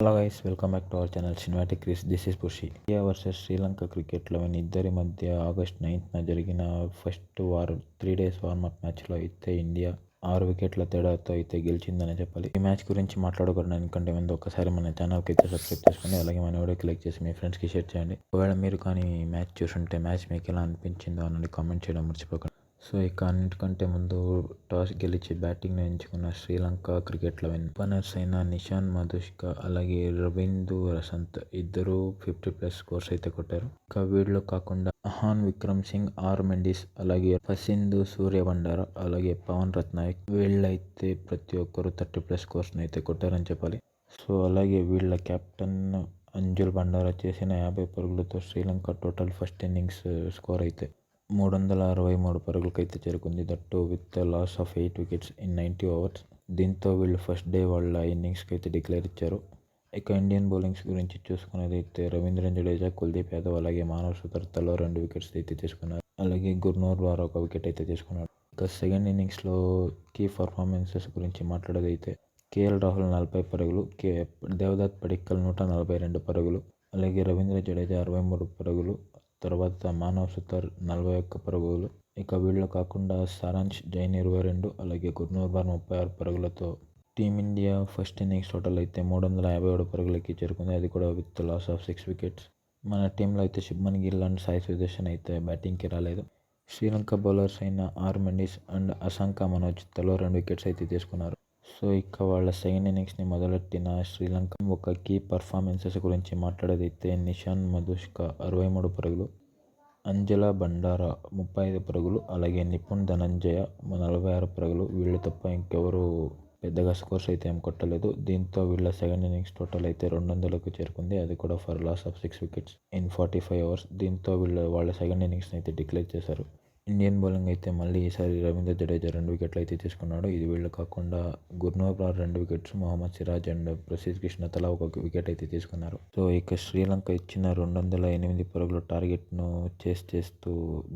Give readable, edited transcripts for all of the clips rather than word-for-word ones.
Hello guys, welcome back to our channel cinematic Chris. This is Pushi. India versus Sri Lanka cricket 11 ఇద్దరి మధ్య August 9న జరిగిన first 3 days warm up మ్యాచ్లో అయితే India 6 వికెట్ల తేడాతో అయితే గెలిచిందని చెప్పాలి. ఈ మ్యాచ్ గురించి మాట్లాడుకోవడానికంటే ముందు ఒకసారి మన ఛానల్కి అయితే సబ్స్క్రైబ్ చేసుకోండి. అలాగే మన వీడియోకి లైక్ చేసి మీ ఫ్రెండ్స్కి షేర్ చేయండి. ఒకవేళ మీరు కానీ మ్యాచ్ చూసుంటే మ్యాచ్ మీకు ఎలా అనిపించిందో అన్నది కామెంట్ చేయడం మర్చిపోకండి. సో ఇక అన్నిటికంటే ముందు టాస్ గెలిచి బ్యాటింగ్ను ఎంచుకున్న శ్రీలంక క్రికెట్ 11 ఓపెనర్స్ అయిన నిషాన్ మధుష్క అలాగే రవీంద్ర వసంత్ ఇద్దరు 50+ స్కోర్స్ అయితే కొట్టారు. ఇక వీళ్ళు కాకుండా అహాన్ విక్రమ్ సింగ్, ఆర్ మెండిస్, అలాగే ఫసిందు సూర్యబండార, అలాగే పవన్ రత్నాయక్ వీళ్ళైతే ప్రతి ఒక్కరు 30+ స్కోర్స్ని అయితే కొట్టారని చెప్పాలి. సో అలాగే వీళ్ళ కెప్టెన్ అంజుల్ బండారా చేసిన 50 పరుగులతో Sri Lanka total first innings score అయితే 363 పరుగులకైతే చేరుకుంది. That with loss of 8 wickets in 90 overs. దీంతో వీళ్ళు ఫస్ట్ డే వాళ్ళ ఇన్నింగ్స్కి అయితే డిక్లేర్ ఇచ్చారు. ఇక ఇండియన్ బౌలింగ్స్ గురించి చూసుకునేదైతే రవీంద్ర జడేజా, కుల్దీప్ యాదవ్, అలాగే మానవ్ సుతర్ తలో 2 వికెట్స్ అయితే తీసుకున్నారు. అలాగే గుర్నూర్ వారు 1 వికెట్ అయితే తీసుకున్నాడు. ఇక సెకండ్ ఇన్నింగ్స్లో కీ పర్ఫార్మెన్సెస్ గురించి మాట్లాడేదైతే కేఎల్ రాహుల్ 40 పరుగులు, దేవదత్ పడిక్కల్ 142 పరుగులు, అలాగే రవీంద్ర జడేజా 63 పరుగులు, తర్వాత మానవ్ సుతర్ 41 పరుగులు. ఇక వీళ్ళు కాకుండా సారాంశ్ జైన్ 22, అలాగే గుర్నూర్ బార్ 36 పరుగులతో టీమిండియా ఫస్ట్ ఇన్నింగ్స్ టోటల్ అయితే 357 పరుగులకి చేరుకుంది. అది కూడా విత్ లాస్ ఆఫ్ 6 వికెట్స్. మన టీంలో అయితే శుభ్మన్ గిల్ అండ్ సాయి సుదర్శన్ అయితే బ్యాటింగ్కి రాలేదు. శ్రీలంక బౌలర్స్ అయిన ఆర్ మెండిస్ అండ్ అసాంకా మనోజ్ తలో 2 వికెట్స్ అయితే తీసుకున్నారు. సో ఇక వాళ్ళ సెకండ్ ఇన్నింగ్స్ని మొదలెట్టిన శ్రీలంక ఒక కీ పర్ఫార్మెన్సెస్ గురించి మాట్లాడేదైతే నిషాన్ మధుష్క 63 పరుగులు, అంజలా బండారా 35 పరుగులు, అలాగే నిపుణ్ ధనంజయ 46 పరుగులు. వీళ్ళు తప్ప ఇంకెవరు పెద్దగా స్కోర్స్ అయితే ఏం కొట్టలేదు. దీంతో వీళ్ళ సెకండ్ ఇన్నింగ్స్ టోటల్ అయితే 200కు చేరుకుంది. అది కూడా for loss of 6 wickets in 45 overs. దీంతో వాళ్ళ సెకండ్ ఇన్నింగ్స్ని అయితే డిక్లేర్ చేశారు. ఇండియన్ బౌలింగ్ అయితే మళ్ళీ ఈసారి రవీంద్ర జడేజా 2 వికెట్లు అయితే తీసుకున్నాడు. ఇది వీళ్ళు కాకుండా గుర్నూర్ బార్ 2 వికెట్స్, మొహమ్మద్ సిరాజ్ అండ్ ప్రసిద్ధ్ కృష్ణ తలా 1 వికెట్ అయితే తీసుకున్నారు. సో ఇక శ్రీలంక ఇచ్చిన 208 పరుగుల టార్గెట్ను చేస్తూ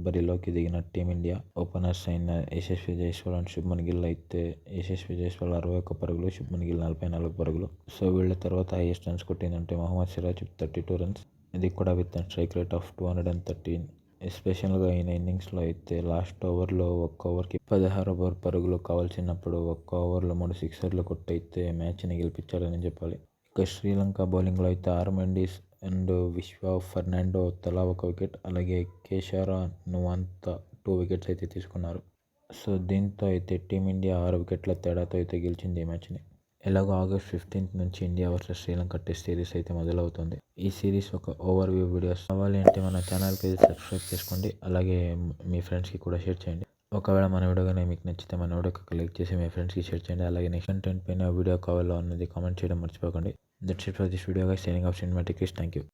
బరిలోకి దిగిన టీమిండియా ఓపెనర్స్ అయిన యశస్వి జైస్వాల్ అండ్ శుభ్మన్ గిల్ అయితే యశస్వి జైస్వాల్ 61 పరుగులు, శుభ్మన్ గిల్ 44 పరుగులు. సో వీళ్ళ తర్వాత హైయెస్ట్ రన్స్ కొట్టిందంటే మొహమ్మద్ సిరాజ్ 32 రన్స్. ఇది కూడా విత్ స్ట్రైక్ రేట్ ఆఫ్ 213. ఎస్పెషల్గా ఈయన ఇన్నింగ్స్లో అయితే లాస్ట్ ఓవర్లో 1 ఓవర్కి 16 పరుగులు కావాల్సినప్పుడు 1 ఓవర్లో 3 సిక్సర్లు కొట్టయితే మ్యాచ్ని గెలిపించారని చెప్పాలి. ఇక శ్రీలంక బౌలింగ్లో అయితే ఆర్ మెండిస్ అండ్ విశ్వ ఫెర్నాండో తలా 1 వికెట్, అలాగే కేశారా నువాంత 2 వికెట్స్ అయితే తీసుకున్నారు. సో దీంతో అయితే టీమిండియా 6 వికెట్ల తేడాతో అయితే గెలిచింది ఈ మ్యాచ్ని. ఎలాగో ఆగస్ట్ 15 నుంచి India versus Sri Lanka test series అయితే మొదలవుతుంది. ఈ సిరీస్ ఒక ఓవర్వ్యూ వీడియోస్ కావాలి అంటే మన ఛానల్కి సబ్స్క్రైబ్ చేసుకోండి. అలాగే మీ ఫ్రెండ్స్కి కూడా షేర్ చేయండి. ఒకవేళ మన వీడియో కానీ మీకు నచ్చితే మన వీడియోకి లైక్ చేసి మీ ఫ్రెండ్స్కి షేర్ చేయండి. అలాగే నెక్స్ట్ కంటెంట్ పైన వీడియో కావాలో అన్నది కామెంట్ చేయడం మర్చిపోకండి. That's it for this video guys. Signing off cinematic Chris. Thank you.